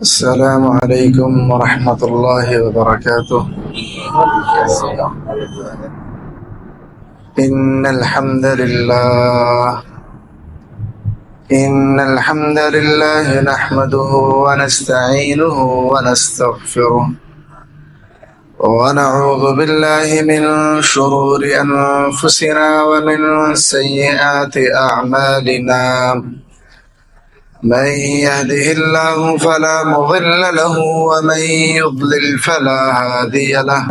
السلام عليكم ورحمة الله وبركاته. إن الحمد لله إن الحمد لله نحمده ونستعينه ونستغفره ونعوذ بالله من شرور أنفسنا ومن سيئات أعمالنا. من يهده الله فلا مضل له ومن يضلل فلا هادي له،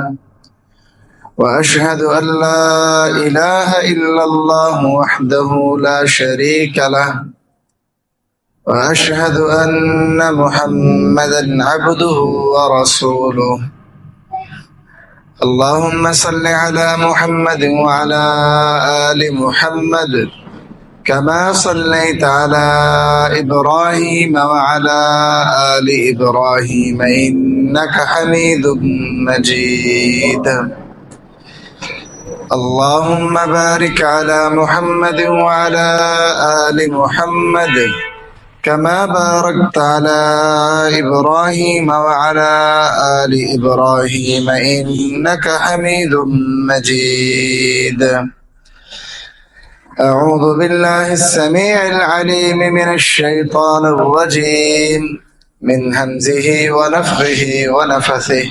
وأشهد أن لا إله إلا الله وحده لا شريك له، وأشهد أن محمدا عبده ورسوله. اللهم صل على محمد وعلى آل محمد كما صليت على إبراهيم وعلى آل إبراهيم إنك حميد مجيد. اللهم بارك على محمد وعلى آل محمد كما باركت على إبراهيم وعلى آل إبراهيم إنك حميد مجيد. أعوذ بالله السميع العليم من الشيطان الرجيم من همزه ونفخه ونفثه.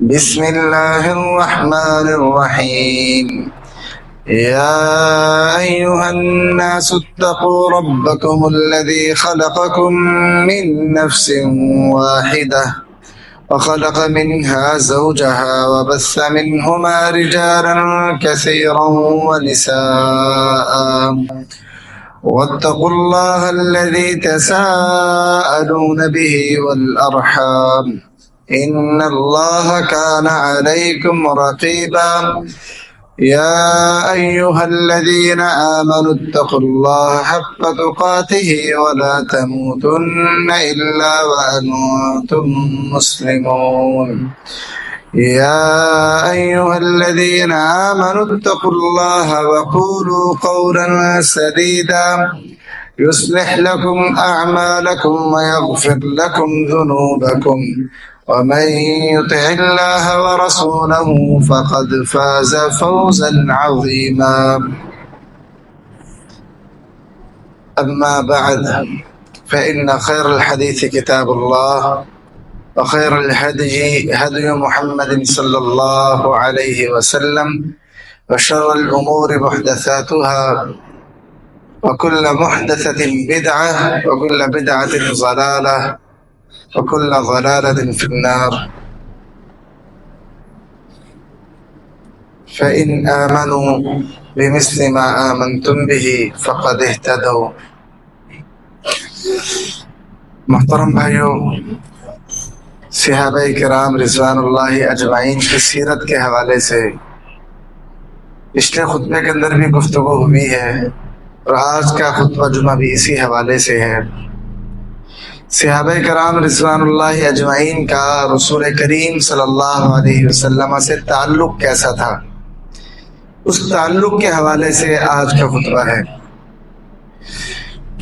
بسم الله الرحمن الرحيم. يا أيها الناس اتقوا ربكم الذي خلقكم من نفس واحدة وخلق منها زوجها وبث منهما رجالا كثيرا ونساء، واتقوا الله الذي تساءلون به والأرحام إن الله كان عليكم رقيبا. يا أيها الذين آمنوا اتقوا الله حق تقاته ولا تموتن إلا وأنتم مسلمون. يا أيها الذين آمنوا اتقوا الله وقولوا قولا سديدا يصلح لكم أعمالكم ويغفر لكم ذنوبكم، ومن يطع الله ورسوله فقد فاز فوزا عظيما. أما بعد، فإن خير الحديث كتاب الله، وخير الهدي هدي محمد صلى الله عليه وسلم، وشر الأمور محدثاتها، وكل محدثة بدعة، وكل بدعة ضلالة، وكل ضلالة في النار. فإن آمنوا بمثل ما آمنتم به فقد اهتدوا. محترم بھائیو، صحابہ کرام رضوان اللہ اجمعین کی سیرت کے حوالے سے پچھلے خطبے کے اندر بھی گفتگو ہوئی ہے، اور آج کا خطبہ جمعہ بھی اسی حوالے سے ہے۔ صحابہ کرام رضوان اللہ اجمعین کا رسول کریم صلی اللہ علیہ وسلم سے تعلق کیسا تھا، اس تعلق کے حوالے سے آج کا خطبہ ہے۔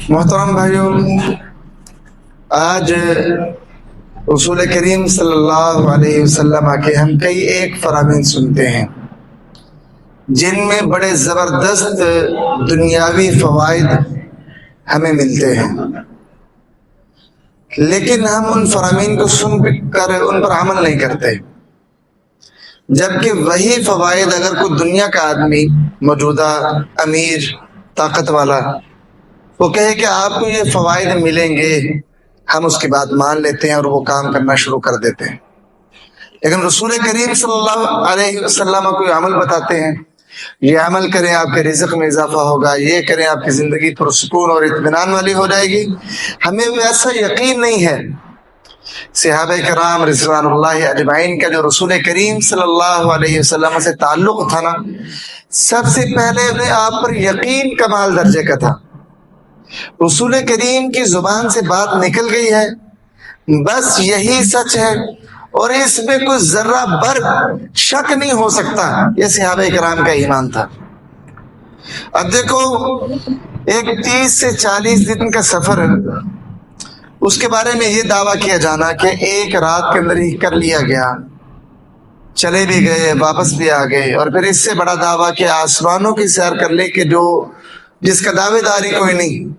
محترم بھائیو، آج رسول کریم صلی اللہ علیہ وسلم کے ہم کئی ایک فرامین سنتے ہیں جن میں بڑے زبردست دنیاوی فوائد ہمیں ملتے ہیں، لیکن ہم ان فرامین کو سن کر ان پر عمل نہیں کرتے، جبکہ وہی فوائد اگر کوئی دنیا کا آدمی، موجودہ امیر، طاقت والا، وہ کہے کہ آپ کو یہ فوائد ملیں گے، ہم اس کی بات مان لیتے ہیں اور وہ کام کرنا شروع کر دیتے ہیں۔ لیکن رسول کریم صلی اللہ علیہ وسلم کوئی عمل بتاتے ہیں، یہ عمل کریں آپ کے رزق میں اضافہ ہوگا، یہ کریں آپ کی زندگی پرسکون اور اطمینان والی ہو جائے گی، ہمیں ویسا یقین نہیں ہے۔ صحابہ کرام رضوان اللہ اجمعین کا جو رسول کریم صلی اللہ علیہ وسلم سے تعلق تھا نا، سب سے پہلے اپنے آپ پر یقین کمال درجے کا تھا۔ رسول کریم کی زبان سے بات نکل گئی ہے، بس یہی سچ ہے اور اس میں کوئی ذرہ بر شک نہیں ہو سکتا۔ یہ صحابہ کرام کا ایمان تھا۔ اب دیکھو، ایک 30 سے 40 دن کا سفر اس کے بارے میں یہ دعویٰ کیا جانا کہ ایک رات کے اندر ہی کر لیا گیا، چلے بھی گئے واپس بھی آ گئے، اور پھر اس سے بڑا دعویٰ کہ آسمانوں کی سیر کر لے کہ جس کا دعوے داری کوئی نہیں،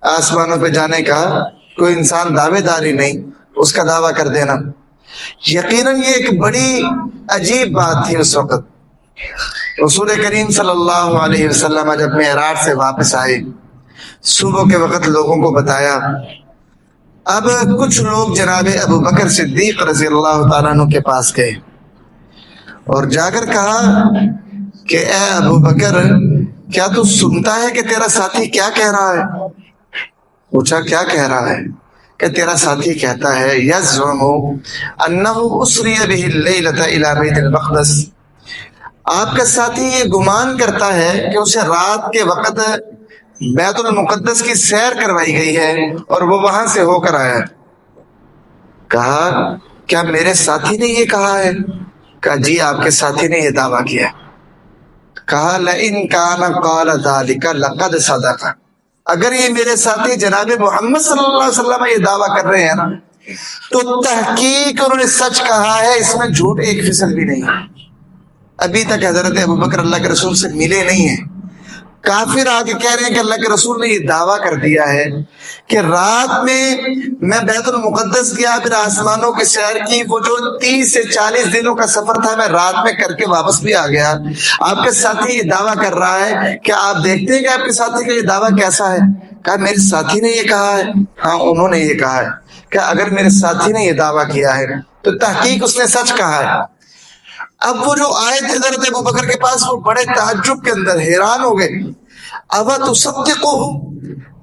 آسمانوں پہ جانے کا کوئی انسان دعوے داری نہیں، اس کا دعویٰ کر دینا۔ یقیناً یہ ایک بڑی عجیب بات تھی اس وقت۔ رسول کریم صلی اللہ علیہ وسلم جب معراج سے واپس آئے، صبح کے وقت لوگوں کو بتایا۔ اب کچھ لوگ جناب ابو بکر صدیق رضی اللہ تعالیٰ عنہ کے پاس گئے اور جا کر کہا کہ اے ابو بکر، کیا تو سنتا ہے کہ تیرا ساتھی کیا کہہ رہا ہے؟ پوچھا کیا کہہ رہا ہے؟ کہ تیرا ساتھی کہتا ہے یزعم انہ اسری بہ اللیلۃ الی بیت المقدس، آپ کا ساتھی یہ گمان کرتا ہے کہ اسے رات کے وقت بیت المقدس کی سیر کروائی گئی ہے اور وہ وہاں سے ہو کر آیا۔ کہا کیا میرے ساتھی نے یہ کہا ہے؟ کہا جی آپ کے ساتھی نے یہ دعویٰ کیا۔ کہا لئن کان قال ذلک لقد صدق، اگر یہ میرے ساتھی جناب محمد صلی اللہ علیہ وسلم یہ دعویٰ کر رہے ہیں نا تو تحقیق انہوں نے سچ کہا ہے، اس میں جھوٹ 1% بھی نہیں ہے۔ ابھی تک حضرت ابو بکر اللہ کے رسول سے ملے نہیں ہیں، کافر آ کے کہہ رہے ہیں کہ اللہ کے رسول نے یہ دعویٰ کر دیا ہے کہ رات میں بیت المقدس گیا، پھر آسمانوں کی سیر کی، وہ جو 30 سے 40 دنوں کا سفر تھا میں رات میں کر کے واپس بھی آ گیا۔ آپ کے ساتھی یہ دعویٰ کر رہا ہے کہ آپ دیکھتے ہیں کہ آپ کے ساتھی کا یہ دعویٰ کیسا ہے؟ کہا میرے ساتھی نے یہ کہا ہے۔ ہاں انہوں نے یہ کہا ہے کہ اگر میرے ساتھی نے یہ دعویٰ کیا ہے تو تحقیق اس نے سچ کہا ہے۔ اب وہ جو آئے تھے حضرت ابو بکر کے پاس، وہ بڑے تعجب کے اندر حیران ہو گئے۔ ابا تصدقہ،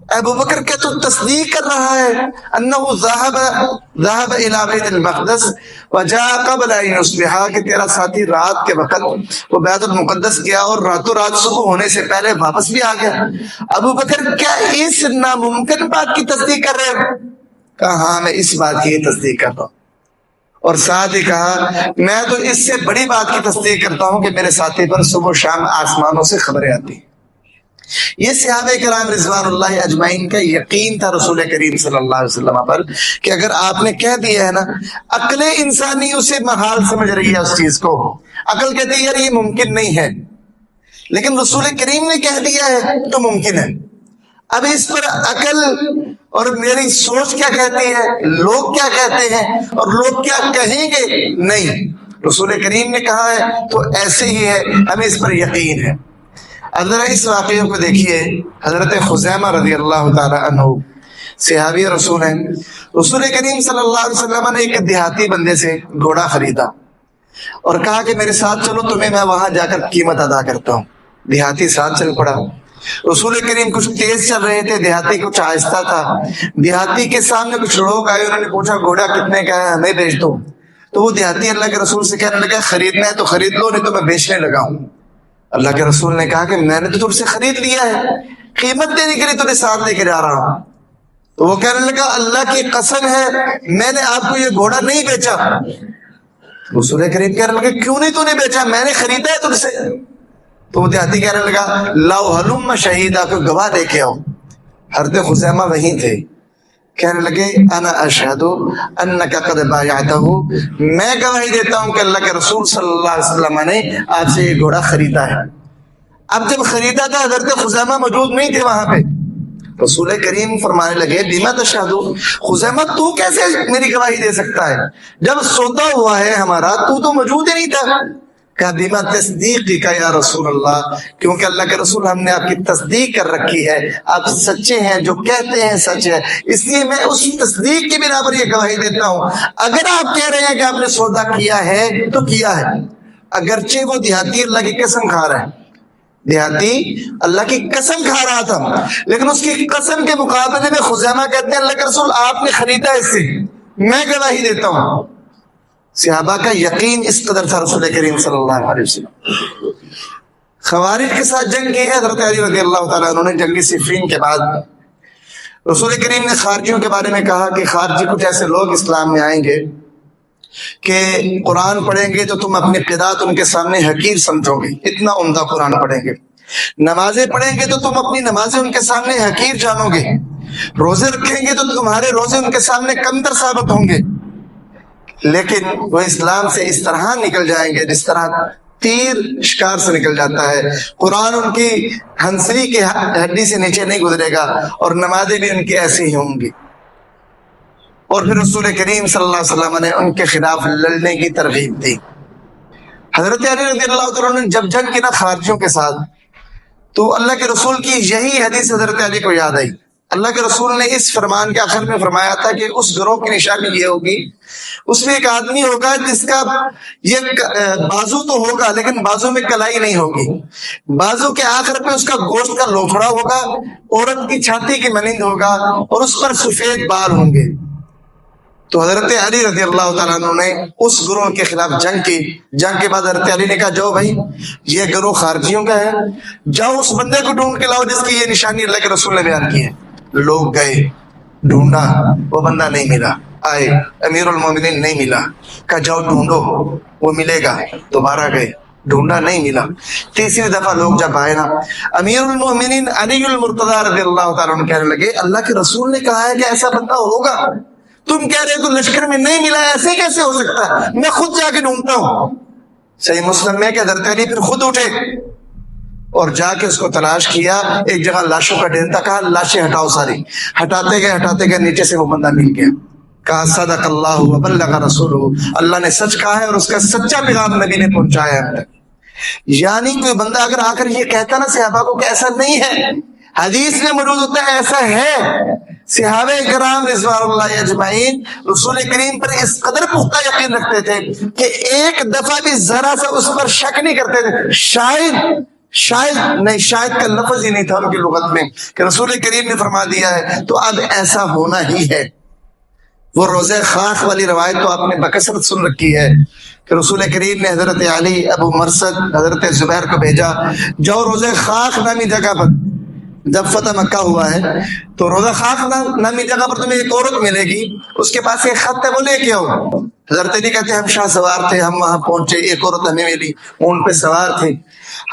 ابو بکر کیا تو تصدیق کر رہا ہے انہ ذهب الى بیت المقدس وجاء قبل ان يصبح، کہ تیرا ساتھی رات کے وقت وہ بیت المقدس گیا اور راتوں رات صبح ہونے سے پہلے واپس بھی آ گیا۔ ابو بکر کیا اس ناممکن بات کی تصدیق کر رہے ہیں؟ کہا ہاں میں اس بات کی تصدیق کرتا ہوں، اور ساتھ ہی کہا میں تو اس سے بڑی بات کی تصدیق کرتا ہوں کہ میرے ساتھی پر صبح و شام آسمانوں سے خبریں آتی ہیں۔ یہ صحابہ کرام رضوان اللہ اجمعین کا یقین تھا رسول کریم صلی اللہ علیہ وسلم پر کہ اگر آپ نے کہہ دیا ہے نا، عقل انسانی اسے محال سمجھ رہی ہے اس چیز کو، عقل کہتی ہے یار یہ ممکن نہیں ہے، لیکن رسول کریم نے کہہ دیا ہے تو ممکن ہے۔ اب اس پر عقل اور میری سوچ کیا کہتی ہے، لوگ کیا کہتے ہیں اور لوگ کیا کہیں گے، نہیں، رسول کریم نے کہا ہے تو ایسے ہی ہے، ہمیں اس پر یقین ہے۔ اب ذرا اس واقعے کو دیکھیے، حضرت خزیمہ رضی اللہ تعالی عنہ صحابی رسول ہیں، رسول کریم صلی اللہ علیہ وسلم نے ایک دیہاتی بندے سے گھوڑا خریدا اور کہا کہ میرے ساتھ چلو، تمہیں میں وہاں جا کر قیمت ادا کرتا ہوں۔ دیہاتی ساتھ چل پڑا۔ رسول کریم کچھ تیز چل رہے تھے، دیہاتی کچھ آہستہ تھا۔ دیہاتی کے سامنے کچھ لوگ آئے، انہوں نے پوچھا گھوڑا کتنے کا ہے، ہمیں بیچ دو۔ تو وہ دیہاتی اللہ کے رسول سے کہنے لگا خریدنا ہے تو خرید لو، نہیں تو میں بیچنے لگا ہوں۔ اللہ کے رسول نے کہا کہ میں نے تو تم سے خرید لیا ہے، قیمت دینے کے لیے تمہیں ساتھ لے کے جا رہا ہوں۔ تو وہ کہنے لگا اللہ کی قسم ہے میں نے آپ کو یہ گھوڑا نہیں بیچا۔ رسول کریم کہنے لگا کیوں نہیں تو نے بیچا، میں نے خریدا ہے تم سے۔ تو وہ دیہاتی کہنے لگا لاؤ حلم شہیدہ، کو گواہ دے کے آؤ۔ حضرت خزیمہ وہیں تھے، کہنے لگے انا اشہد انک قد بایعتہ، میں گواہی دیتا ہوں کہ اللہ کے رسول صلی اللہ علیہ وسلم نے آپ سے یہ گھوڑا خریدا ہے۔ اب جب خریدا تھا حضرت خزیمہ موجود نہیں تھے وہاں پہ، رسول کریم فرمانے لگے بما تشہد، خزیمہ تو کیسے میری گواہی دے سکتا ہے، جب سودا ہوا ہے ہمارا تو موجود ہی نہیں تھا۔ کہا بما تصدیق کا یا رسول اللہ، کیونکہ اللہ کے رسول ہم نے آپ کی تصدیق کر رکھی ہے، آپ سچے ہیں، جو کہتے ہیں سچ ہے، اس لیے میں اس تصدیق کی بنا پر یہ گواہی دیتا ہوں۔ اگر آپ کہہ رہے ہیں کہ آپ نے سودا کیا ہے تو کیا ہے، اگرچہ وہ دیہاتی اللہ کی قسم کھا رہا ہے، دیہاتی اللہ کی قسم کھا رہا تھا، لیکن اس کی قسم کے مقابلے میں خزیمہ کہتے ہیں اللہ کے رسول آپ نے خریدا اس سے، میں گواہی دیتا ہوں۔ صحابہ کا یقین اس قدر تھا رسول کریم صلی اللہ علیہ وسلم۔ خوارج کے ساتھ جنگ کی ہے حضرت علی رضی اللہ تعالیٰ عنہ نے، جنگی صفین کے بعد رسول کریم نے خارجیوں کے بارے میں کہا کہ خارجی کچھ ایسے لوگ اسلام میں آئیں گے کہ قرآن پڑھیں گے تو تم اپنی قرات ان کے سامنے حقیر سمجھو گے، اتنا عمدہ قرآن پڑھیں گے، نمازیں پڑھیں گے تو تم اپنی نمازیں ان کے سامنے حقیر جانو گے، روزے رکھیں گے تو تمہارے روزے ان کے سامنے کمتر ثابت ہوں گے، لیکن وہ اسلام سے اس طرح نکل جائیں گے جس طرح تیر شکار سے نکل جاتا ہے۔ قرآن ان کی ہنسلی کی ہڈی سے نیچے نہیں گزرے گا، اور نمازیں بھی ان کی ایسی ہی ہوں گی۔ اور پھر رسول کریم صلی اللہ علیہ وسلم نے ان کے خلاف لڑنے کی ترغیب دی۔ حضرت علی رضی اللہ تعالیٰ نے جب جنگ کی نا خارجیوں کے ساتھ، تو اللہ کے رسول کی یہی حدیث حضرت علی کو یاد آئی۔ اللہ کے رسول نے اس فرمان کے آخر میں فرمایا تھا کہ اس گروہ کی نشانی یہ ہوگی، اس میں ایک آدمی ہوگا جس کا یہ بازو تو ہوگا لیکن بازو میں کلائی نہیں ہوگی، بازو کے آخر پہ اس کا گوشت کا لوتھڑا ہوگا، عورت کی چھاتی کی مانند ہوگا، اور اس پر سفید بال ہوں گے۔ تو حضرت علی رضی اللہ تعالیٰ عنہ نے اس گروہ کے خلاف جنگ کی۔ جنگ کے بعد حضرت علی نے کہا جاؤ بھائی، یہ گروہ خارجیوں کا ہے، جاؤ اس بندے کو ڈھونڈ کے لاؤ جس کی یہ نشانی اللہ کے رسول نے بیان کی ہے۔ لوگ گئے، ڈھونڈا، وہ بندہ نہیں ملا، آئے امیر المومنین نہیں ملا، کہا جاؤ ڈھونڈو وہ ملے گا، دوبارہ گئے، ڈھونڈا نہیں ملا۔ تیسری دفعہ لوگ جب آئے نا، امیر المومنین علی المرتضیٰ رضی اللہ تعالیٰ عنہ کہنے لگے اللہ کے رسول نے کہا ہے کہ ایسا بندہ ہوگا، تم کہہ رہے تو لشکر میں نہیں ملا، ایسے کیسے ہو سکتا ہے، میں خود جا کے ڈھونڈتا ہوں۔ صحیح مسلم میں کہ حضرت علی پھر خود اٹھے اور جا کے اس کو تلاش کیا، ایک جگہ لاشوں کا ڈھیر تھا، کہا لاشیں ہٹاؤ ساری، ہٹاتے گئے نیچے سے وہ بندہ مل گیا، کہا صدق اللہ وبلغ رسولہ، اللہ نے سچ کہا ہے اور اس کا سچا پیغام نبی نے پہنچایا ہے۔ یعنی کوئی بندہ اگر آ کر یہ کہتا نا صحابہ کو کہ ایسا نہیں ہے، حدیث میں موجود ہوتا ہے ایسا ہے، صحابہ کرام رضوان اللہ اجمعین رسول کریم پر اس قدر پختہ یقین رکھتے تھے کہ ایک دفعہ بھی ذرا سا اس پر شک نہیں کرتے تھے۔ شاید کا لفظ ہی نہیں تھا ان کی لغت میں کہ رسول کریم نے فرما دیا ہے تو اب ایسا ہونا ہی ہے۔ وہ روزہ خاک والی روایت تو آپ نے بکثرت سن رکھی ہے کہ رسول کریم نے حضرت علی، ابو مرثد، حضرت زبیر کو بھیجا، جاؤ روزہ خاک نامی جگہ پر، جب فتح مکہ ہوا ہے تو روزہ خاک نامی جگہ پر تمہیں ایک عورت ملے گی، اس کے پاس ایک خط ہے، وہ لے کے آؤ۔ حضرت علی کہتے ہیں ہم شاہ سوار تھے، ہم وہاں پہنچے، ایک عورت ہمیں ملی، اون پہ سوار تھی،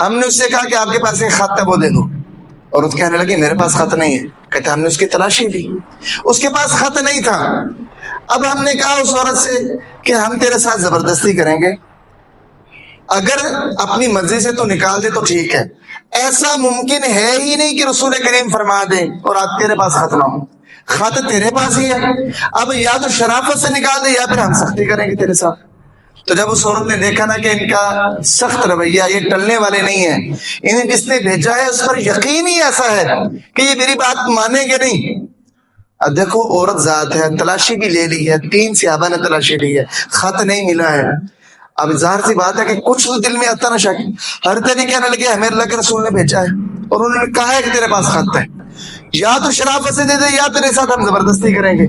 ہم نے اس سے کہا کہ آپ کے پاس ایک خط ہے وہ دے دو، عورت کہنے لگی میرے پاس خط نہیں ہے، کہتے ہم نے اس کی تلاشی لی، اس کے پاس خط نہیں تھا۔ اب ہم نے کہا اس عورت سے کہ ہم تیرے ساتھ زبردستی کریں گے، اگر اپنی مرضی سے تو نکال دے تو ٹھیک ہے، ایسا ممکن ہے ہی نہیں کہ رسول کریم فرما دے اور آج تیرے پاس خط نہ ہو، خط تیرے پاس ہی ہے، اب یا تو شرافت سے نکال دے یا پھر ہم سختی کریں گے تیرے ساتھ۔ تو جب اس عورت نے دیکھا نا کہ ان کا سخت رویہ، یہ ٹلنے والے نہیں ہیں، انہیں جس نے بھیجا ہے اس پر یقین ہی ایسا ہے کہ یہ میری بات مانیں گے نہیں۔ اب دیکھو عورت ذات ہے، تلاشی بھی لے لی ہے، 3 صحابہ نے تلاشی لی ہے، خط نہیں ملا ہے۔ اب ظاہر سی بات ہے کہ کچھ تو دل میں آتا نا شک، ہر طریقے کہنے لگے ہمیں اللہ کے رسول نے بھیجا ہے اور انہوں نے کہا ہے کہ تیرے پاس خط ہے، یا تو شرافت سے دے دے یا تیرے ساتھ ہم زبردستی کریں گے،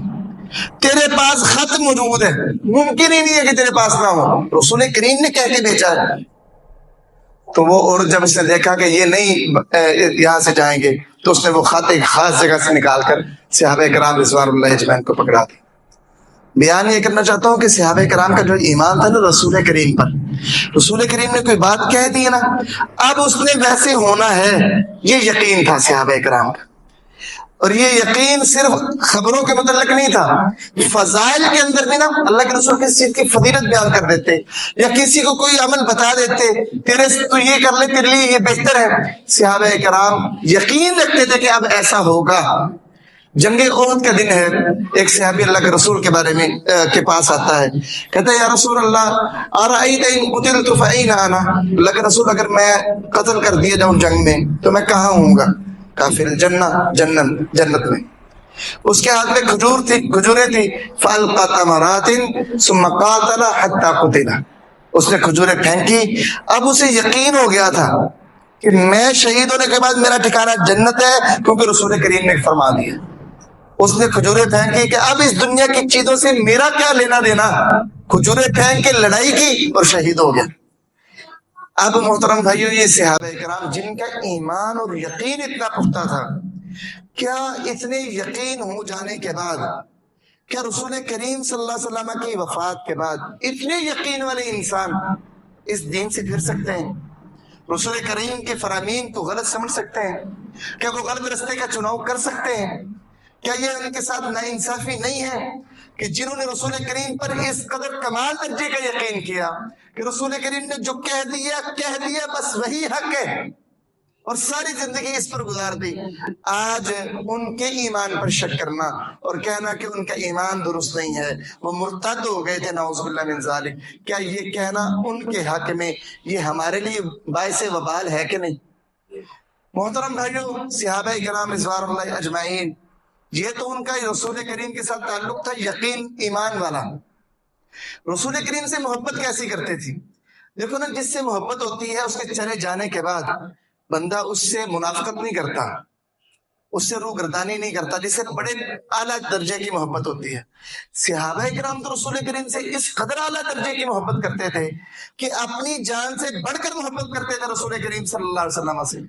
تیرے پاس خط موجود ہے، ممکن ہی نہیں ہے کہ تیرے پاس نہ ہو، رسول کریم نے کہہ کے بھیجا ہے۔ تو وہ عورت جب اس نے دیکھا کہ یہ نہیں یہاں سے جائیں گے تو اس نے وہ خط ایک خاص جگہ سے نکال کر صحابہ کرام رضوان اللہ اجمعین کو پکڑا دی۔ بیان یہ کرنا چاہتا ہوں کہ صحابہ کرام کا جو ایمان تھا نا رسول کریم پر، رسول کریم نے کوئی بات کہہ دی نا، اب اس نے ویسے ہونا ہے، یہ یقین تھا صحابہ کرام کا۔ اور یہ یقین صرف خبروں کے متعلق نہیں تھا، فضائل کے اندر بھی نا اللہ کے رسول کسی چیز کی فضیلت بیان کر دیتے یا کسی کو کوئی عمل بتا دیتے، تیرے تو یہ کر لے تیرے لیے یہ بہتر ہے۔ صحابہ کرام یقین رکھتے تھے کہ اب ایسا ہوگا۔ جنگ احد کا دن ہے، ایک صحابی اللہ کے رسول کے بارے میں کے پاس آتا ہے، کہتا ہے یا رسول اللہ ارأیت ان قتلت فأین انا، اللہ کے رسول اگر میں قتل کر دیا جاؤں جنگ میں تو میں کہاں ہوں گا؟ کہا فی الجنہ، جنت میں۔ اس کے ہاتھ میں کھجوریں تھی، فألقى تمرات ثم قاتل حتى قتل، اس نے کھجوریں پھینکی، اب اسے یقین ہو گیا تھا کہ میں شہید ہونے کے بعد میرا ٹھکانہ جنت ہے، کیونکہ رسول کریم نے فرما دیا۔ اس نے کھجوریں پھینکی کہ اب اس دنیا کی چیزوں سے میرا کیا لینا دینا، کھجوریں پھینک کے لڑائی کی اور شہید ہو گیا۔ اب محترم بھائیو، یہ صحابہ کرام جن کا ایمان اور یقین اتنا پختہ تھا، کیا اتنے یقین ہو جانے کے بعد کیا رسول کریم صلی اللہ علیہ وسلم کی وفات کے بعد اتنے یقین والے انسان اس دین سے پھر سکتے ہیں؟ رسول کریم کے فرامین کو غلط سمجھ سکتے ہیں؟ کیا وہ غلط رستے کا چناؤ کر سکتے ہیں؟ کیا یہ ان کے ساتھ ناانصافی نہیں ہے کہ جنہوں نے رسول کریم پر اس قدر کمال درجے کا یقین کیا کہ رسول کریم نے جو کہہ دیا بس وہی حق ہے، اور ساری زندگی اس پر گزار دی. آج ان کے ایمان پر شک کرنا اور کہنا کہ ان کا ایمان درست نہیں ہے، وہ مرتد ہو گئے تھے، نعوذ باللہ من ذالک، کیا یہ کہنا ان کے حق میں یہ ہمارے لیے باعث وبال ہے کہ نہیں؟ محترم بھائیو، صحابہ کرام رضوان اللہ اجمعین، یہ تو ان کا رسول کریم کے ساتھ تعلق تھا یقین ایمان والا. رسول کریم سے محبت کیسی کرتے تھی؟ دیکھو نا، جس سے محبت ہوتی ہے اس کے چلے جانے کے بعد بندہ اس سے منافقت نہیں کرتا، اس سے روگردانی نہیں کرتا، جس سے بڑے اعلیٰ درجے کی محبت ہوتی ہے. صحابہ کرام تو رسول کریم سے اس قدر اعلیٰ درجے کی محبت کرتے تھے کہ اپنی جان سے بڑھ کر محبت کرتے تھے رسول کریم صلی اللہ علیہ وسلم سے.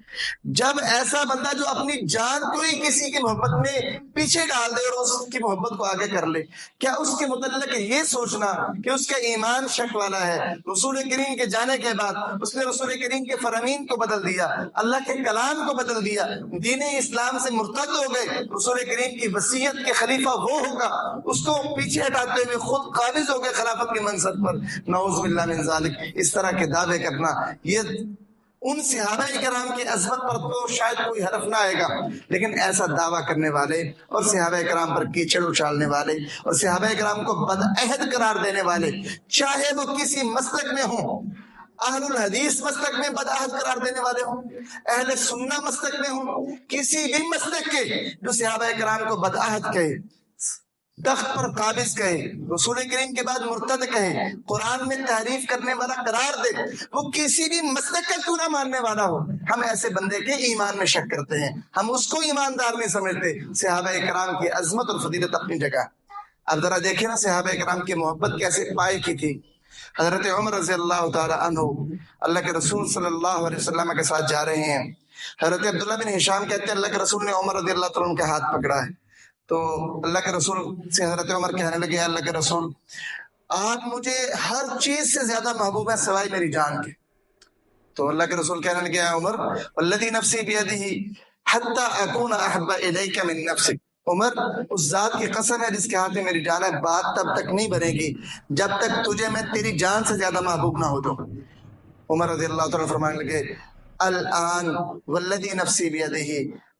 جب ایسا بندہ جو اپنی جان کو ہی کسی کی محبت میں پیچھے ڈال دے اور اس کی محبت کو آگے کر لے، کیا اس کے متعلق یہ سوچنا کہ اس کا ایمان شک والا ہے؟ رسول کریم کے جانے کے بعد اس نے رسول کریم کے فرامین کو بدل دیا، اللہ کے کلام کو بدل دیا، دین اسلام سے مرتد ہو گئے. رسول کریم کی وصیت کے خلیفہ وہ ہوگا، اس کو پیچھے ہٹاتے ہوئے خود قابض ہو گئے خلافت کے منصب پر، نعوذ باللہ من ذالک. اس طرح کے دعوے کرنا، یہ ان صحابہ کرام کی عظمت پر تو شاید کوئی حرف نہ آئے گا، لیکن ایسا دعویٰ کرنے والے اور صحابہ کرام پر کیچڑ اچھالنے والے اور صحابہ کرام کو بدعہد قرار دینے والے، چاہے وہ کسی مسلک میں ہوں، اہل الحدیث مسلک میں بدعہد قرار دینے والے ہوں، اہل سنہ مسلک میں ہوں، کسی بھی مسلک کے جو صحابہ کرام کو بدعہد کہے، تخت پر قابض کہے، رسول کریم کے بعد مرتد کہے، قرآن میں تحریف کرنے والا قرار دے، وہ کسی بھی مسلک کا کیوں نہ ماننے والا ہو، ہم ایسے بندے کے ایمان میں شک کرتے ہیں، ہم اس کو ایماندار نہیں سمجھتے. صحابہ کرام کی عظمت اور فضیلت اپنی جگہ. اب ذرا دیکھیں نا صحابہ کرام کی محبت کیسے پائے کی تھی. حضرت عمر رضی اللہ تعالی عنہ اللہ کے رسول صلی اللہ علیہ وسلم کے ساتھ جا رہے ہیں. حضرت عبداللہ بن ہشام کہتے ہیں اللہ کے رسول نے عمر رضی اللہ تعالیٰ عنہ کے ہاتھ پکڑا ہے، تو اللہ کے رسول سے حضرت عمر کہنے لگے اللہ کے رسول آپ مجھے ہر چیز سے زیادہ محبوب ہے سوائے میری جان کے. تو اللہ کے رسول کہنے لگے عمر والذی نفسی بیدہ حتی اکون احب الیک من نفسک، عمر اس ذات کی قسم ہے جس کے ہاتھ میں میری جان ہے، بات تب تک نہیں بنے گی جب تک تجھے میں تیری جان سے زیادہ محبوب نہ ہو جاؤں. عمر رضی اللہ تعالیٰ فرمانے لگے الان والذی نفسی بیدہ،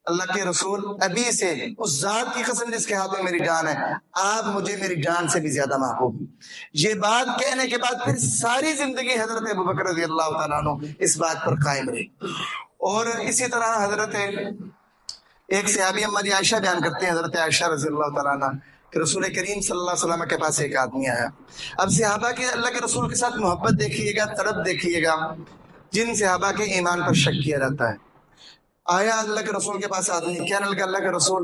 اللہ کے رسول ابھی سے اس ذات کی قسم جس کے ہاتھ میں میری جان ہے، آپ مجھے میری جان سے بھی زیادہ محبوب. یہ بات کہنے کے بعد پھر ساری زندگی حضرت ابوبکر رضی اللہ تعالیٰ عنہ اس بات پر قائم رہی. اور اسی طرح حضرت ایک صحابی ہماری عائشہ بیان کرتے ہیں، حضرت عائشہ رضی اللہ تعالیٰ عنہ کہ رسول کریم صلی اللہ علیہ وسلم کے پاس ایک آدمی آیا. اب صحابہ کے اللہ کے رسول کے ساتھ محبت دیکھیے گا، تڑپ دیکھیے گا، جن صحابہ کے ایمان پر شک کیا جاتا ہے. آیا اللہ کے رسول کے پاس آدمی، کہنے لگا اللہ کے رسول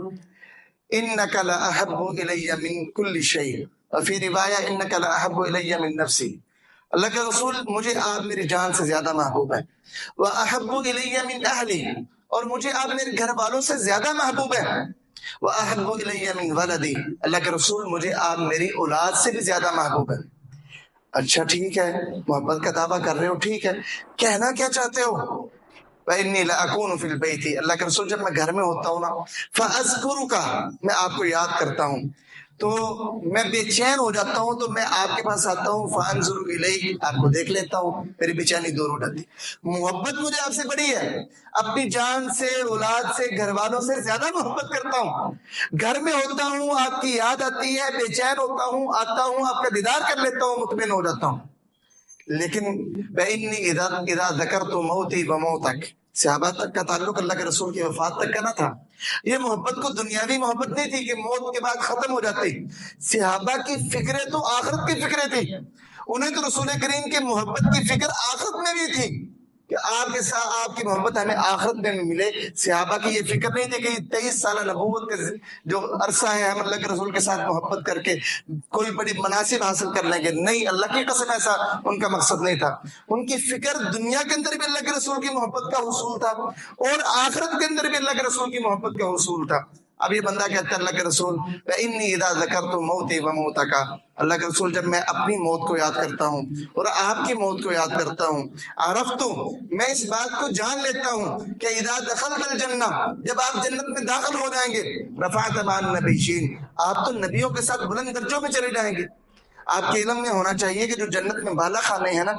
انک لاحب الی من کل شیء، وفی روایہ انک لاحب الی من نفسی، اللہ کے رسول مجھے آپ میری جان سے زیادہ محبوب ہے، واحب الی من اہلی، اور مجھے آپ میرے گھر والوں سے زیادہ محبوب ہے، واحب الی من ولدی، اللہ کے رسول مجھے آپ میری اولاد سے بھی زیادہ محبوب ہے. اچھا ٹھیک ہے، محبت کا دعویٰ کر رہے ہو، ٹھیک ہے، کہنا کیا چاہتے ہو؟ وَإِنِّي لَأَكُونُ فِي الْبَيْتِ، اللہ کے رسول جب میں گھر میں ہوتا ہوں نا فَأَذْكُرُكَ، میں آپ کو یاد کرتا ہوں تو میں بے چین ہو جاتا ہوں، تو میں آپ کے پاس آتا ہوں فَأَنظُرُ إِلَيْكَ، آپ کو دیکھ لیتا ہوں، میری بے چینی دور ہو جاتی. محبت مجھے آپ سے بڑی ہے، اپنی جان سے، اولاد سے، گھر والوں سے زیادہ محبت کرتا ہوں. گھر میں ہوتا ہوں آپ کی یاد آتی ہے، بے چین ہوتا ہوں، آتا ہوں آپ کا دیدار کر لیتا ہوں، مطمئن ہو جاتا ہوں. لیکن بِإِنِّي إِذَا ذَكَرْتُ مَوْتِي وَمَوْتَكَ، صحابہ تک کا تعلق اللہ کے رسول کی وفات تک کا نہ تھا. یہ محبت کو دنیاوی محبت نہیں تھی کہ موت کے بعد ختم ہو جاتی. صحابہ کی فکریں تو آخرت کی فکریں تھی، انہیں تو رسول کریم کی محبت کی فکر آخرت میں بھی تھی کہ آپ کے ساتھ آپ کی محبت ہمیں آخرت میں ملے. صحابہ کی یہ فکر نہیں تھی کہ 23 سالہ نبوت کا جو عرصہ ہے ہم اللہ کے رسول کے ساتھ محبت کر کے کوئی بڑی مناسب حاصل کر لیں گے. نہیں، اللہ کی قسم ایسا ان کا مقصد نہیں تھا. ان کی فکر دنیا کے اندر بھی اللہ کے رسول کی محبت کا حصول تھا اور آخرت کے اندر بھی اللہ کے رسول کی محبت کا حصول تھا. اب یہ بندہ کہتا ہے اللہ کے رسول انی اذا ذکرت موتی و موتک، اللہ کے رسول جب میں اپنی موت کو یاد کرتا ہوں اور آپ کی موت کو یاد کرتا ہوں، عرفت، میں اس بات کو جان لیتا ہوں کہ اذا دخلت الجنہ، جب آپ جنت میں داخل ہو جائیں گے، رفعت مع النبیین، آپ تو نبیوں کے ساتھ بلند درجوں میں چلے جائیں گے۔ آپ کے علم میں ہونا چاہیے کہ جو جنت میں بالا خانے ہیں نا،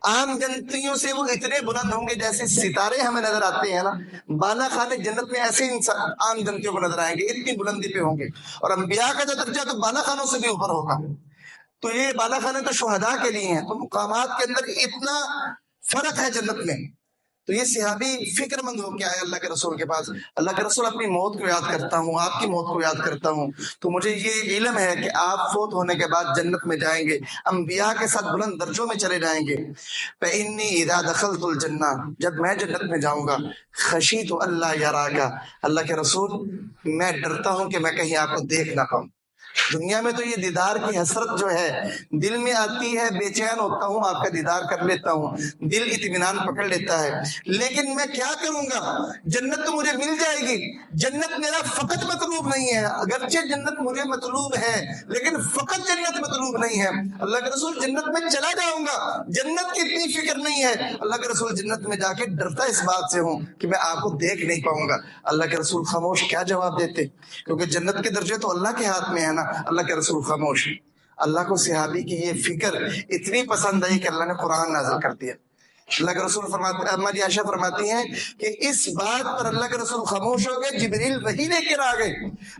عام جنتیوں سے وہ اتنے بلند ہوں گے جیسے ستارے ہمیں نظر آتے ہیں نا، بالا خانے جنت میں ایسے انسان عام جنتیوں کو نظر آئیں گے، اتنی بلندی پہ ہوں گے، اور انبیاء کا جو درجہ تو بالا خانوں سے بھی اوپر ہوگا۔ تو یہ بالا خانے تو شہداء کے لیے ہیں، تو مقامات کے اندر اتنا فرق ہے جنت میں۔ تو یہ صحابی فکر مند ہو کے آئے اللہ کے رسول کے پاس، اللہ کے رسول اپنی موت کو یاد کرتا ہوں، آپ کی موت کو یاد کرتا ہوں، تو مجھے یہ علم ہے کہ آپ فوت ہونے کے بعد جنت میں جائیں گے، انبیاء کے ساتھ بلند درجوں میں چلے جائیں گے۔ فإنی اذا دخلت الجنہ، جب میں جنت میں جاؤں گا، خشیت اللہ یراک، اللہ کے رسول میں ڈرتا ہوں کہ میں کہیں آپ کو دیکھ نہ پاؤں۔ دنیا میں تو یہ دیدار کی حسرت جو ہے دل میں آتی ہے، بے چین ہوتا ہوں، آپ کا دیدار کر لیتا ہوں، دل اطمینان پکڑ لیتا ہے، لیکن میں کیا کروں گا؟ جنت تو مجھے مل جائے گی، جنت میرا فقط مطلوب نہیں ہے، اگرچہ جنت مجھے مطلوب ہے لیکن فقط جنت مطلوب نہیں ہے۔ اللہ کے رسول جنت میں چلا جاؤں گا، جنت کی اتنی فکر نہیں ہے، اللہ کے رسول جنت میں جا کے ڈرتا اس بات سے ہوں کہ میں آپ کو دیکھ نہیں پاؤں گا۔ اللہ کے رسول خاموش، کیا جواب دیتے؟ کیونکہ جنت کے درجے تو اللہ کے ہاتھ میں ہے نا۔ اللہ کے رسول خاموش۔ اللہ کو صحابی کی یہ فکر اتنی پسند آئی کہ اللہ نے قرآن نازل کر دیا۔ اللہ کے رسول فرماتے، اما جی عائشہ فرماتی ہیں کہ اس بات پر اللہ کے رسول خاموش ہو گئے، جبریل وحی لے کر آ گئے،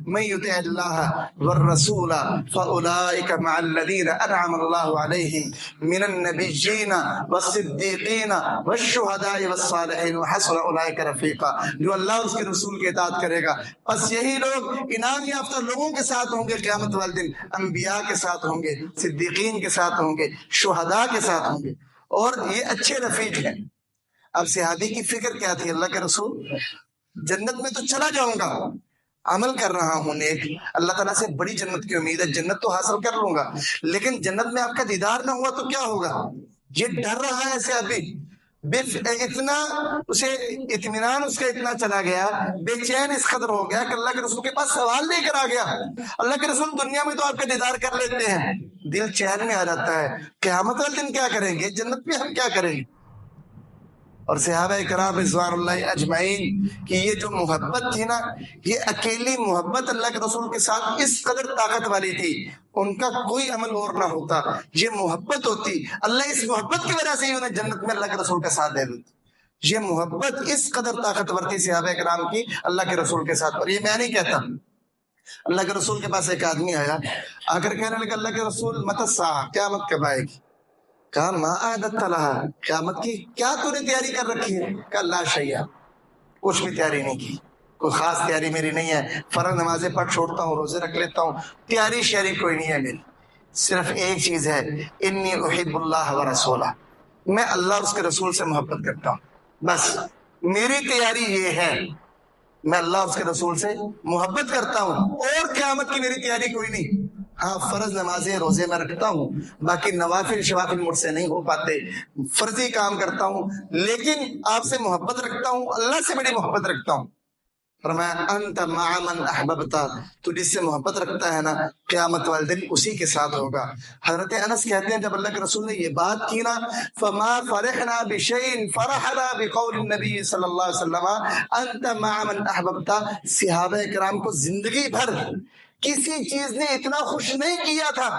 من یطع اللہ والرسول فاولئک مع الذین انعم اللہ علیہم من النبیین والصدیقین والشہداء والصالحین وحسن اولئک رفیقا، جو اللہ اور اس کے رسول کی اطاعت کرے گا بس یہی لوگ انعام یافتہ لوگوں کے ساتھ ہوں گے قیامت والے دن، انبیاء کے ساتھ ہوں گے، صدیقین کے ساتھ ہوں گے، شہداء کے ساتھ ہوں گے، اور یہ اچھے رفیق ہیں۔ اب صحابی کی فکر کیا تھی؟ اللہ کے رسول جنت میں تو چلا جاؤں گا، عمل کر رہا ہوں نیک، اللہ تعالیٰ سے بڑی جنت کی امید ہے، جنت تو حاصل کر لوں گا، لیکن جنت میں آپ کا دیدار نہ ہوا تو کیا ہوگا؟ یہ ڈر رہا ہے صحابی، اتنا اسے اطمینان اس کا اتنا چلا گیا، بے چین اس قدر ہو گیا کہ اللہ کے رسول کے پاس سوال لے کر آ گیا۔ اللہ کے رسول دنیا میں تو آپ کا دیدار کر لیتے ہیں، دل چین میں آ جاتا ہے، قیامت والے دن کیا کریں گے، جنت میں ہم کیا کریں گے؟ اور صحابہ کرام رضوان اللہ اجمعین کی یہ جو محبت تھی نا، یہ اکیلی محبت اللہ کے رسول کے ساتھ اس قدر طاقت والی تھی، ان کا کوئی عمل اور نہ ہوتا، یہ محبت ہوتی، اللہ اس محبت کی وجہ سے ہی انہیں جنت میں اللہ کے رسول کا ساتھ دے دیتا۔ یہ محبت اس قدر طاقتور تھی صحابہ کرام کی اللہ کے رسول کے ساتھ، اور یہ میں نہیں کہتا۔ اللہ کے رسول کے پاس ایک آدمی آیا، آ کر کہنے لگا اللہ کے رسول متی الساعہ، قیامت کب آئے گی؟ کہا ما اعددت لها، قیامت کی کیا تو نے تیاری کر رکھی ہے؟ کہا لا شیئا، کچھ بھی تیاری نہیں کی، کوئی خاص تیاری میری نہیں ہے، فرض نمازیں پڑھ چھوڑتا ہوں، روزے رکھ لیتا ہوں، تیاری شیاری کوئی نہیں ہے میری، صرف ایک چیز ہے، انی احب اللہ ورسولہ، میں اللہ اور اس کے رسول سے محبت کرتا ہوں، بس میری تیاری یہ ہے، میں اللہ اور اس کے رسول سے محبت کرتا ہوں، اور قیامت کی میری تیاری کوئی نہیں۔ ہاں فرض نمازیں روزے میں رکھتا ہوں، باقی نوافل شوافل مجھ سے نہیں ہو پاتے، فرضی کام کرتا ہوں، لیکن آپ سے محبت رکھتا ہوں، اللہ سے بڑی محبت رکھتا ہوں۔ فرمایا انت مع من احببت، تو جس سے محبت رکھتا ہے نا قیامت والے دن اسی کے ساتھ ہوگا۔ حضرت انس کہتے ہیں جب اللہ کے رسول نے یہ بات کی نا، فما فرحنا بشیء فرحنا بقول النبی صلی اللہ علیہ وسلم انت مع من احببت، صحابہ کرام کو زندگی بھر کسی چیز نے اتنا خوش نہیں کیا تھا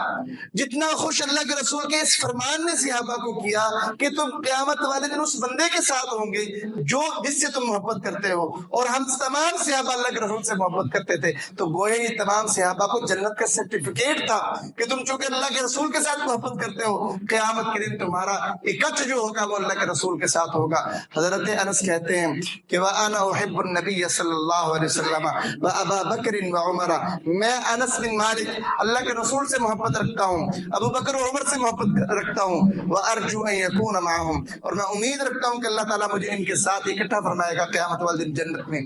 جتنا خوش اللہ کے رسول کے اس فرمان نے صحابہ کو کیا کہ تم قیامت والے دن اس بندے کے ساتھ ہوں گے جو جس سے تم محبت کرتے ہو، اور ہم تمام صحابہ اللہ کے رسول سے محبت کرتے تھے، تو گویا یہ تمام صحابہ کو جنت کا سرٹیفکیٹ تھا کہ تم چونکہ اللہ کے رسول کے ساتھ محبت کرتے ہو، قیامت کے دن تمہارا اکٹھ جو ہوگا وہ اللہ کے رسول کے ساتھ ہوگا۔ حضرت انس کہتے ہیں کہ وَأَنَا أُحِبُّ النَّبِيَّ صلی اللہ علیہ وسلم وَأَبَا بَكْرٍ وَعُمَرَ، میں انس بن مالک اللہ کے رسول سے محبت رکھتا ہوں، ابو بکر و عمر سے محبت رکھتا ہوں، وَأَرْجُو أَن يَكُونَ مَعَهُمْ، اور میں امید رکھتا ہوں کہ اللہ تعالیٰ مجھے ان کے ساتھ اکٹھا فرمائے گا قیامت والے دن جنت میں،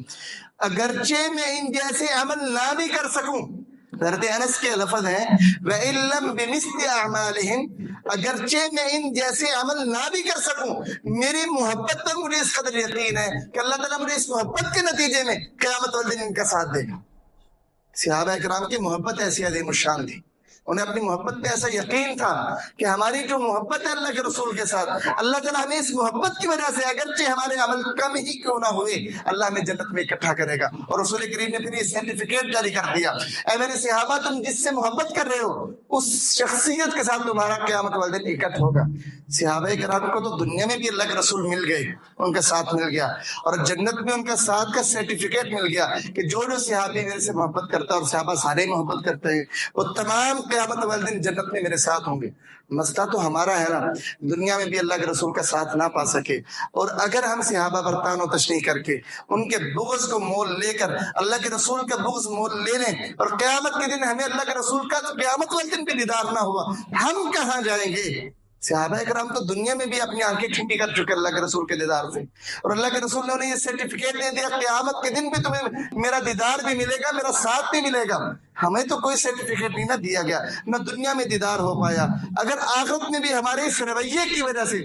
اگرچہ میں ان جیسے عمل نہ بھی کر سکوں حضرت انس کے لفظ ہیں وَإِن لَّمْ بِمِثْلِ أَعْمَالِهِمْ، اگرچہ میں ان جیسے عمل نہ بھی کر سکوں، میری محبت پر مجھے اس قدر یقین ہے کہ اللہ تعالیٰ مجھے اس محبت کے نتیجے میں قیامت والے دن ان کا ساتھ دے گا۔ صحابہ کرام کی محبت ایسی عظیم الشان تھی، انہیں اپنی محبت پہ ایسا یقین تھا کہ ہماری جو محبت ہے اللہ کے رسول کے ساتھ، اللہ تعالیٰ ہمیں اس محبت کی وجہ سے اگرچہ ہمارے عمل کم ہی کیوں نہ ہوئے، اللہ ہمیں جنت میں اکٹھا کرے گا۔ اور رسول کریم نے پھر یہ سرٹیفکیٹ جاری کر دیا، اے میرے صحابہ، تم جس سے محبت کر رہے ہو اس شخصیت کے ساتھ تمہارا قیامت والے دن اکٹھ ہوگا۔ صحابہ کرام کو تو دنیا میں بھی اللہ کے رسول مل گئے، ان کا ساتھ مل گیا، اور جنت میں ان کا ساتھ کا سرٹیفکیٹ مل گیا کہ جو صحابی میرے سے محبت کرتا ہے، اور صحابہ سارے محبت کرتے ہیں، وہ تمام قیامت والے دن جنت میں میرے ساتھ ہوں گے۔ مسئلہ تو ہمارا ہے نا، دنیا میں بھی اللہ کے رسول کا ساتھ نہ پا سکے، اور اگر ہم صحابہ پر طعن و تشنیع کر کے ان کے بغض کو مول لے کر اللہ کے رسول کا بغض مول لے لیں، اور قیامت کے دن ہمیں اللہ کے رسول کا قیامت والے دن بھی دیدار نہ ہوا، ہم کہاں جائیں گے؟ صحابہ کرام تو دنیا میں بھی اپنی آنکھیں ٹھنڈی کر چکے اللہ کے رسول کے دیدار سے، اور اللہ کے رسول نے انہیں یہ سرٹیفکیٹ دے دیا قیامت کے دن بھی تمہیں میرا دیدار بھی ملے گا، میرا ساتھ بھی ملے گا۔ ہمیں تو کوئی سرٹیفکیٹ نہیں نہ دیا گیا، نہ دنیا میں دیدار ہو پایا۔ اگر آخرت میں بھی ہمارے اس رویے کی وجہ سے،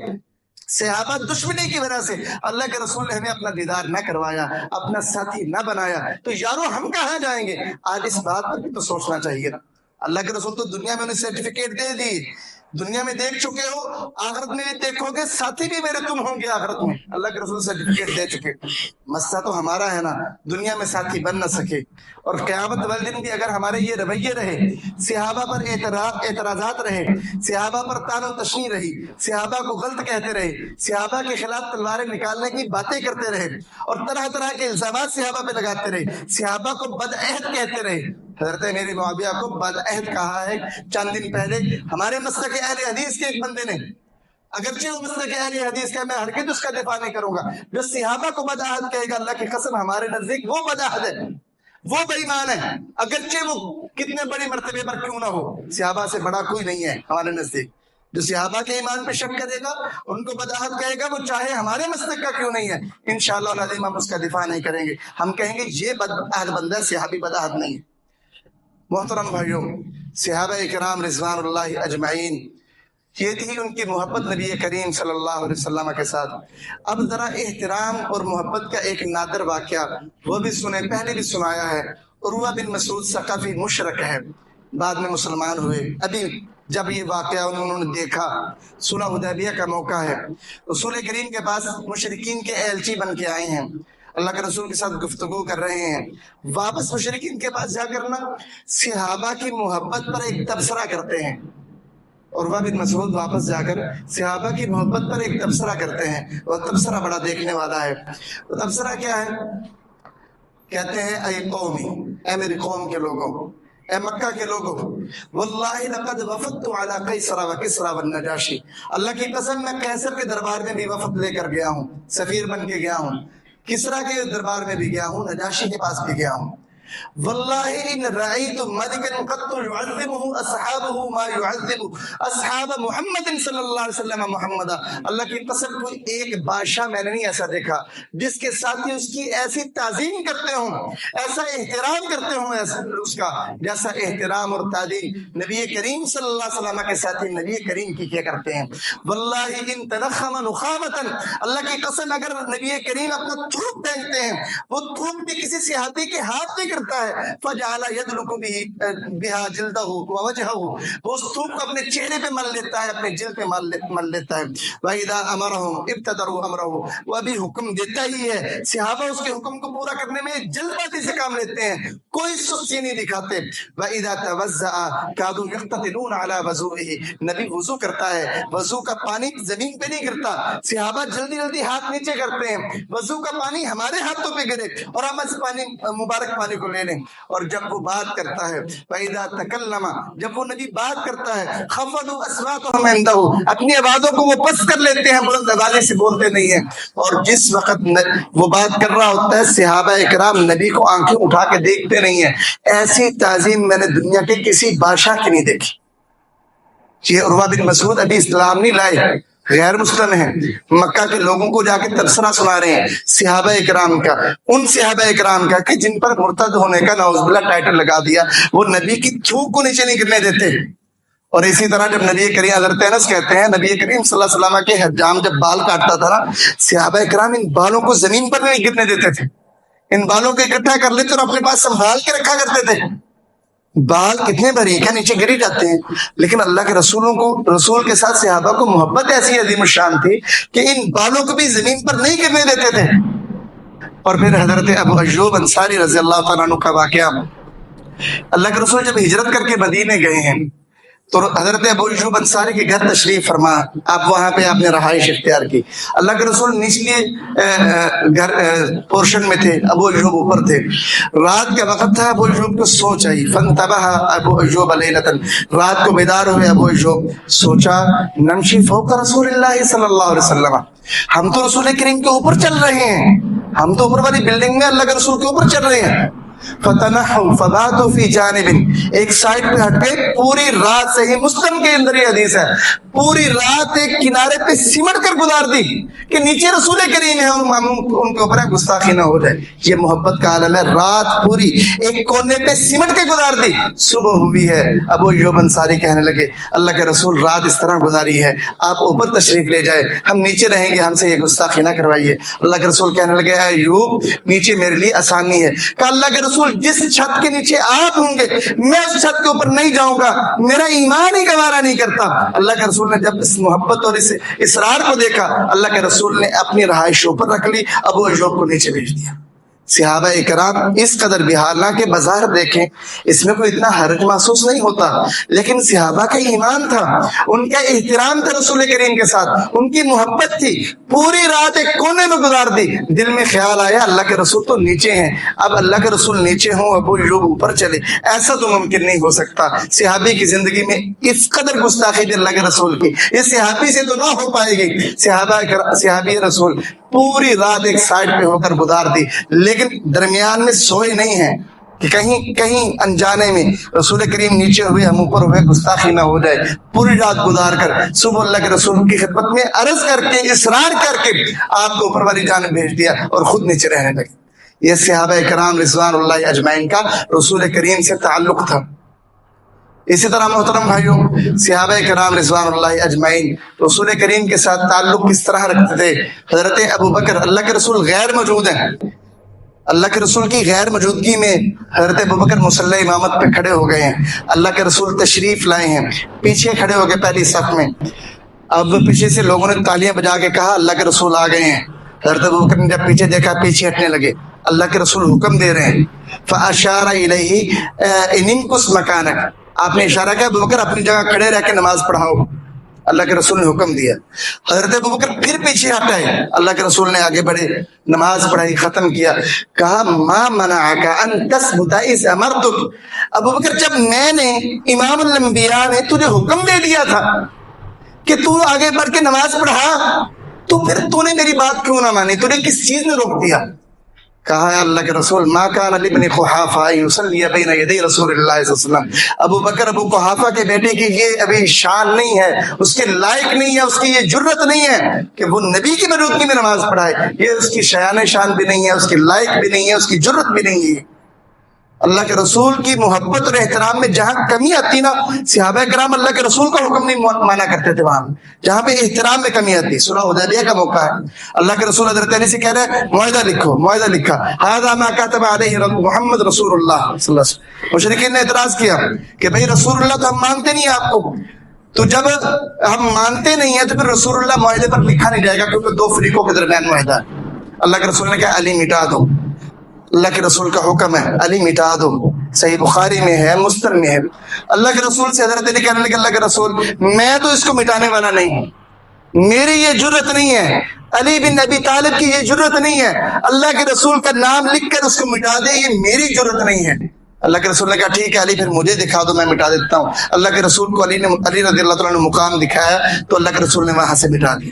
صحابہ دشمنی کی وجہ سے اللہ کے رسول نے ہمیں اپنا دیدار نہ کروایا، اپنا ساتھی نہ بنایا، تو یارو ہم کہاں جائیں گے؟ آج اس بات پر بھی تو سوچنا چاہیے نا۔ اللہ کے رسول تو دنیا میں انہیں سرٹیفکیٹ دے دی، دنیا میں دیکھ چکے ہو، آخرت میں بھی دیکھو گے، ساتھی بھی میرے تم ہوں گے آخرت میں، اللہ کے رسول سرٹیفکیٹ دے چکے۔ مسئلہ تو ہمارا ہے نا، دنیا میں ساتھی بن نہ سکے، اور قیامت والے دن بھی اگر ہمارے یہ رویے رہے، صحابہ پر اعتراضات رہے، صحابہ پر طعن و تشنیع رہی، صحابہ کو غلط کہتے رہے، صحابہ کے خلاف تلواریں نکالنے کی باتیں کرتے رہے، اور طرح طرح کے الزامات صحابہ پہ لگاتے رہے، صحابہ کو بدعہد کہتے رہے۔ حضرت امیر معاویہ کو بدعہد کہا ہے چند دن پہلے ہمارے مسلک اہل حدیث کے ایک بندے نے، اگرچہ وہ مسلک اہل حدیث کا، میں ہرگز اس کا دفاع نہیں کروں گا، جو صحابہ کو بدعہد کہے گا، اللہ کی قسم ہمارے نزدیک وہ بدعہد ہے، وہ بے ایمان ہے، اگرچہ وہ کتنے بڑے مرتبے پر کیوں نہ ہو، صحابہ سے بڑا کوئی نہیں ہے ہمارے نزدیک۔ جو صحابہ کے ایمان پہ شک کرے گا، ان کو بدعہد کہے گا، وہ چاہے ہمارے مسلک کا کیوں نہیں ہے، انشاءاللہ العظیم ہم اس کا دفاع نہیں کریں گے، ہم کہیں گے یہ بدعہد بندہ، صحابی بدعہد نہیں ہے۔ محترم بھائیوں، صحابہ کرام رضوان اللہ اجمعین، یہ تھی ان کی محبت نبی کریم صلی اللہ علیہ وسلم کے ساتھ۔ اب ذرا احترام اور محبت کا ایک نادر واقعہ وہ بھی سنیں، پہلے بھی سنایا ہے۔ عروہ بن مسعود ثقفی مشرک ہے، بعد میں مسلمان ہوئے۔ ابھی جب یہ واقعہ انہوں نے دیکھا، صلح حدیبیہ کا موقع ہے، رسول کریم کے پاس مشرکین کے ایلچی بن کے آئے ہیں، اللہ کے رسول کے ساتھ گفتگو کر رہے ہیں۔ واپس مشرکین کے پاس جا کر نا صحابہ کی محبت پر ایک تبصرہ کرتے ہیں۔ عروہ بن مسعود واپس جا کر صحابہ کی محبت پر ایک تبصرہ کرتے ہیں، اور تبصرہ بڑا دیکھنے والا ہے۔ وہ تبصرہ کیا ہے؟ کہتے ہیں اے قومی، اے میری قوم کے لوگوں، اے مکہ کے لوگوں، واللہ لقد وفدت علی قیصر و کسری والنجاشی، اللہ کی قسم میں قیصر کے دربار میں بھی وفد لے کر گیا ہوں، سفیر بن کے گیا ہوں، کسریٰ کے دربار میں بھی گیا ہوں، نجاشی کے پاس بھی گیا ہوں۔ واللہ ان رأیت ملکا قط يعذبه اصحابه ما يعذب اصحاب محمد صلی اللہ علیہ وسلم محمد، اللہ کی قسم کوئی ایک بادشاہ میں نے نہیں ایسا دیکھا جس کے ساتھی اس کی ایسی تعظیم کرتے ہوں، ایسا احترام کرتے ہوں اس کا، جیسا احترام اور تعظیم نبی کریم صلی اللہ علیہ وسلم کے ساتھی نبی کریم کی کیا کرتے ہیں۔ واللہ ان تنخم نخامتا، اللہ کی قسم اگر نبی کریم اپنا تھوک پھینکتے ہیں، وہ تھوک بھی کسی صحابی کے ہاتھ میں کرتا ہے، فجعل يدلك بها جلدہ ووجہہ، وہ اس تھوک کو اپنے چہرے پہ مل لیتا ہے، اپنے جلد پہ مل لیتا ہے۔ وَإِذَا أَمَرَهُمْ ابْتَدَرُوا أَمْرَهُ، وہ ابھی حکم دیتا ہی ہے، صحابہ اس کے حکم کو پورا کرنے میں جلد بازی سے کام لیتے ہیں، کوئی سستی نہیں دکھاتے۔ وَإِذَا تَوَضَّأَ كَادُوا يَقْتَتِلُونَ عَلَى وَضُوئِهِ، نبی وضو کرتا ہے، وضو کا پانی زمین پہ نہیں گرتا، صحابہ جلدی جلدی ہاتھ نیچے کرتے ہیں، وضو کا پانی ہمارے ہاتھوں پہ گرے اور ہم اس پانی مبارک پانی کو لے لیں۔ اور جب وہ بات کرتا ہے، فَإِذَا تَكَلَّمَ، جب وہ نبی بات کرتا ہے، خَفَضُوا أَصْوَاتَهُمْ عِندَهُ، اپنی آوازوں کو وہ پست کر لیتے ہیں، بلند آوازیں سے بولتے نہیں ہیں۔ اور جس وقت وہ بات کر رہا ہوتا ہے، صحابہ اکرام نبی کو آنکھیں اٹھا کے دیکھتے نہیں ہیں۔ ایسی تعظیم میں نے دنیا کے کسی بادشاہ کی نہیں دیکھی۔ یہ عروہ بن مسعود ابھی اسلام نہیں لائے، غیر مسلم ہیں، مکہ کے لوگوں کو جا کے تبصرہ سنا رہے ہیں صحابہ اکرام کا، ان صحابہ اکرام کا کہ جن پر مرتد ہونے کا نعوذ باللہ ٹائٹل لگا دیا، وہ نبی کی تھوک کو نیچے نہیں گرنے دیتے۔ اور اسی طرح جب نبی کریم، حضرت انس کہتے ہیں نبی کریم صلی اللہ علیہ وسلم کے حجام جب بال کاٹتا تھا نا، صحابہ اکرام ان بالوں کو زمین پر نہیں گرنے دیتے تھے، ان بالوں کو اکٹھا کر لیتے اور اپنے پاس سنبھال کے رکھا کرتے تھے۔ بال کتنے باریک ہیں، نیچے گری جاتے ہیں، لیکن اللہ کے رسول کے ساتھ صحابہ کو محبت ایسی عظیم الشان تھی کہ ان بالوں کو بھی زمین پر نہیں گرنے دیتے تھے۔ اور پھر حضرت ابو ایوب انصاری رضی اللہ تعالیٰ عنہ کا واقعہ، اللہ کے رسول جب ہجرت کر کے مدینے گئے ہیں تو حضرت ابو ایوب انصاری کے گھر تشریف فرما، آپ وہاں پہ آپ نے رہائش اختیار کی۔ اللہ کے رسول نچلے گھر پورشن میں تھے، ابو ایوب اوپر تھے، رات کا وقت تھا، ابو ایوب کو سوچ آئی، فانتبہ ابو ایوب لیلۃ، رات کو بیدار ہوئے ابو ایوب، سوچا نمشی فوق رسول اللہ صلی اللہ علیہ وسلم، ہم تو رسول کریم کے اوپر چل رہے ہیں، ہم تو اوپر والی بلڈنگ میں اللہ کے رسول کے اوپر چل رہے ہیں۔ فتنحوا فباتوا فی جانب، ایک سائڈ پہ ہٹ کے پوری رات، صحیح مسلم کے اندر یہ حدیث ہے، پوری رات ایک کنارے پہ سمٹ کر گزار دی کہ نیچے رسول کریم ہے، ہم ان کے اوپر گستاخی نہ ہو جائے۔ یہ محبت کا عالم ہے، رات پوری ایک کونے پہ سمٹ کے گزار دی۔ صبح ہوئی ہے، ابو ایوب انصاری کہنے لگے اللہ کے رسول رات اس طرح گزاری ہے، آپ اوپر تشریف لے جائے، ہم نیچے رہیں گے، ہم سے یہ گستاخی نہ کروائیے۔ اللہ کے رسول کہنے لگے اے ایوب نیچے میرے لیے آسانی ہے۔ کہ اللہ کے رسول جس چھت کے نیچے آپ ہوں گے میں اس چھت کے اوپر نہیں جاؤں گا، میرا ایمان ہی گوارا نہیں کرتا۔ اللہ کے رسول نے جب اس محبت اور اس اصرار کو دیکھا، اللہ کے رسول نے اپنی رہائش اوپر رکھ لی، ابو ایوب کو نیچے بھیج دیا۔ صحابہ اکرام اس قدر بھی، حالانکہ بظاہر دیکھیں اس میں کوئی اتنا حرج محسوس نہیں ہوتا، لیکن صحابہ کا ایمان تھا، ان کا احترام تھا رسول کریم کے ساتھ، ان کی محبت تھی، پوری رات ایک کونے میں گزار دی۔ دل میں خیال آیا اللہ کے رسول تو نیچے ہیں، اب اللہ کے رسول نیچے ہوں، ابو ایوب اوپر چلے، ایسا تو ممکن نہیں ہو سکتا۔ صحابی کی زندگی میں اس قدر گستاخی دی اللہ کے رسول کی، اس صحابی سے تو نہ ہو پائے گی۔ صحابی رسول پوری رات ایک سائڈ پہ ہو کر گزار دی، لیکن درمیان میں سوئے نہیں ہیں کہ کہیں انجانے میں رسول کریم نیچے ہوئے ہم اوپر ہوئے گستاخی نہ ہو جائے۔ پوری رات گزار کر صبح اللہ کے رسول کی خدمت میں عرض کر کے، اصرار کر کے آپ کو اوپر والی جانب بھیج دیا اور خود نیچے رہنے لگے۔ یہ صحابہ کرام رضوان اللہ اجمعین کا رسول کریم سے تعلق تھا۔ اسی طرح محترم بھائیوں، صحابہ کرام رضوان اللہ اجمعین رسول کریم کے ساتھ تعلق کس طرح رکھتے تھے؟ حضرت ابو بکر، اللہ کے رسول غیر موجود ہیں، اللہ کے رسول کی غیر موجودگی میں حضرت ابو بکر مصلی امامت پہ کھڑے ہو گئے ہیں، اللہ کے رسول تشریف لائے ہیں، پیچھے کھڑے ہو گئے پہلی صف میں۔ اب پیچھے سے لوگوں نے تالیاں بجا کے کہا اللہ کے رسول آ گئے ہیں۔ حضرت ابو بکر نے جب پیچھے دیکھا پیچھے ہٹنے لگے، اللہ کے رسول حکم دے رہے ہیں، فاشار الیہ ان امکث مکانک، آپ نے اشارہ کیا ابو بکر اپنی جگہ کھڑے رہ کے نماز پڑھاؤ، اللہ کے رسول نے حکم دیا۔ حضرت ابو بکر پھر پیچھے ہٹائے، اللہ کے رسول نے آگے بڑھے، نماز پڑھائی، ختم کیا، کہا ما منعک ان تثبت اذ امرتک، ابو بکر جب میں نے امام الانبیاء نے تجھے حکم دے دیا تھا کہ تو آگے بڑھ کے نماز پڑھا، تو پھر تو نے میری بات کیوں نہ مانی، تجھے کس چیز نے روک دیا؟ کہا ہے اللہ کے رسول ما کان لابن قحافہ یصلی بین یدی رسول اللہ صلی اللہ علیہ وسلم، ابو بکر ابو قحافہ کے بیٹے کی یہ ابھی شان نہیں ہے، اس کے لائق نہیں ہے، اس کی یہ جرت نہیں ہے کہ وہ نبی کی موجودگی میں نماز پڑھائے، یہ اس کی شایان شان بھی نہیں ہے، اس کی لائق بھی نہیں ہے، اس کی جرت بھی نہیں ہے۔ اللہ کے رسول کی محبت اور احترام میں جہاں کمی آتی نا، صحابہ کرام اللہ کے رسول کا حکم نہیں مانا کرتے تھے، وہاں جہاں پہ احترام میں کمی آتی، صلح حدیبیہ کا موقع ہے، اللہ کے رسول حضرت علی سے کہہ رہے ہیں معاہدہ لکھو، معاہدہ لکھا، ھذا ما کتب علیہ محمد رسول اللہ صلی اللہ علیہ وسلم۔ مشرکین نے اعتراض کیا کہ بھائی رسول اللہ تو ہم مانتے نہیں آپ کو، تو جب ہم مانتے نہیں ہیں تو پھر رسول اللہ معاہدے پر لکھا نہیں جائے گا، کیونکہ دو فریقوں کے درمیان معاہدہ ہے۔ اللہ کے رسول نے کہا علی مٹا دو، اللہ کے رسول کا حکم ہے علی مٹا دو، صحیح بخاری میں ہے، مسلم میں ہے۔ اللہ کے رسول سے حضرت علی کہنے لگے اللہ کے رسول میں تو اس کو مٹانے والا نہیں ہوں، میری یہ جرت نہیں ہے، علی بن ابی طالب کی یہ جرت نہیں ہے، اللہ کے رسول کا نام لکھ کر اس کو مٹا دے، یہ میری جرت نہیں ہے۔ اللہ کے رسول نے کہا ٹھیک ہے علی پھر مجھے دکھا دو، میں مٹا دیتا ہوں۔ اللہ کے رسول کو علی رضی اللہ تعالیٰ نے مقام دکھایا تو اللہ کے رسول نے وہاں سے مٹا دیا۔